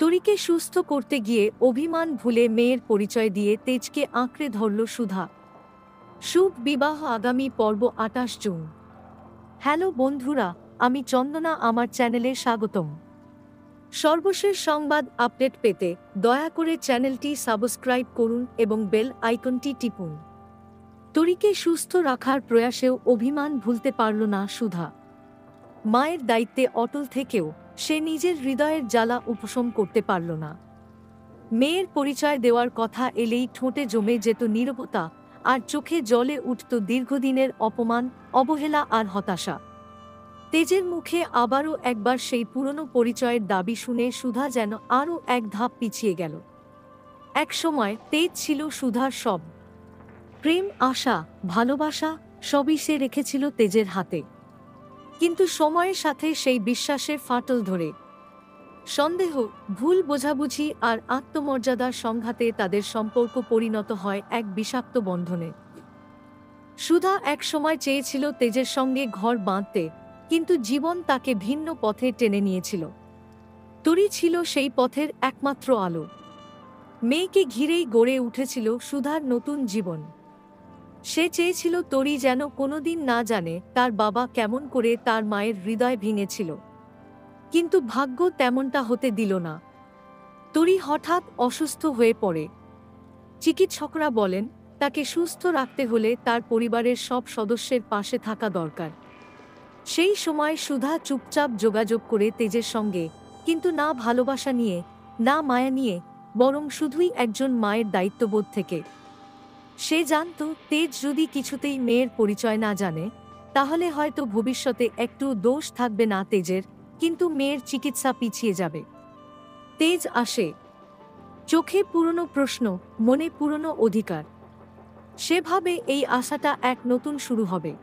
তরিকে সুস্থ করতে গিয়ে অভিমান ভুলে মেয়ের পরিচয় দিয়ে তেজকে আঁকড়ে ধরল সুধা। শুভ বিবাহ আগামী পর্ব ২৮ জুন। হ্যালো বন্ধুরা, আমি চন্দনা, আমার চ্যানেলে স্বাগতম। সর্বশেষ সংবাদ আপডেট পেতে দয়া করে চ্যানেলটি সাবস্ক্রাইব করুন এবং বেল আইকনটি টিপুন। তরিকে সুস্থ রাখার প্রয়াসেও অভিমান ভুলতে পারল না সুধা। মায়ের দায়িত্বে অটল থেকেও সে নিজের হৃদয়ের জ্বালা উপশম করতে পারল না। মেয়ের পরিচয় দেওয়ার কথা এলেই ঠোঁটে জমে যেত নীরবতা, আর চোখে জলে উঠত দীর্ঘদিনের অপমান, অবহেলা আর হতাশা। তেজের মুখে আবারও একবার সেই পুরনো পরিচয়ের দাবি শুনে সুধা যেন আরও এক ধাপ পিছিয়ে গেল। একসময় তেজ ছিল সুধার সব। প্রেম, আশা, ভালোবাসা সবই সে রেখেছিল তেজের হাতে। কিন্তু সময়ের সাথে সেই বিশ্বাসে ফাটল ধরে। সন্দেহ, ভুল বোঝাবুঝি আর আত্মমর্যাদার সংঘাতে তাদের সম্পর্ক পরিণত হয় এক বিষাক্ত বন্ধনে। সুধা এক সময় চেয়েছিল তেজের সঙ্গে ঘর বাঁধতে, কিন্তু জীবন তাকে ভিন্ন পথে টেনে নিয়েছিল। তরি ছিল সেই পথের একমাত্র আলো। মেয়েকে ঘিরেই গড়ে উঠেছিল সুধার নতুন জীবন। সে চেয়েছিল তরি যেন কোনোদিন না জানে তার বাবা কেমন করে তার মায়ের হৃদয় ভেঙেছিল। কিন্তু ভাগ্য তেমনটা হতে দিল না। তরি হঠাৎ অসুস্থ হয়ে পড়ে। চিকিৎসকরা বলেন তাকে সুস্থ রাখতে হলে তার পরিবারের সব সদস্যের পাশে থাকা দরকার। সেই সময় সুধা চুপচাপ যোগাযোগ করে তেজের সঙ্গে, কিন্তু না ভালোবাসা নিয়ে, না মায়া নিয়ে, বরং শুধুই একজন মায়ের দায়িত্ববোধ থেকে। সে জানত তেজ যদি কিছুতেই মেয়ের পরিচয় না জানে, তাহলে হয়তো ভবিষ্যতে একটু দোষ থাকবে না তেজের, কিন্তু মেয়ের চিকিৎসা পিছিয়ে যাবে। তেজ আসে। চোখে পুরনো প্রশ্ন, মনে পুরনো অধিকার। সে ভাবে এই আশাটা এক নতুন শুরু হবে।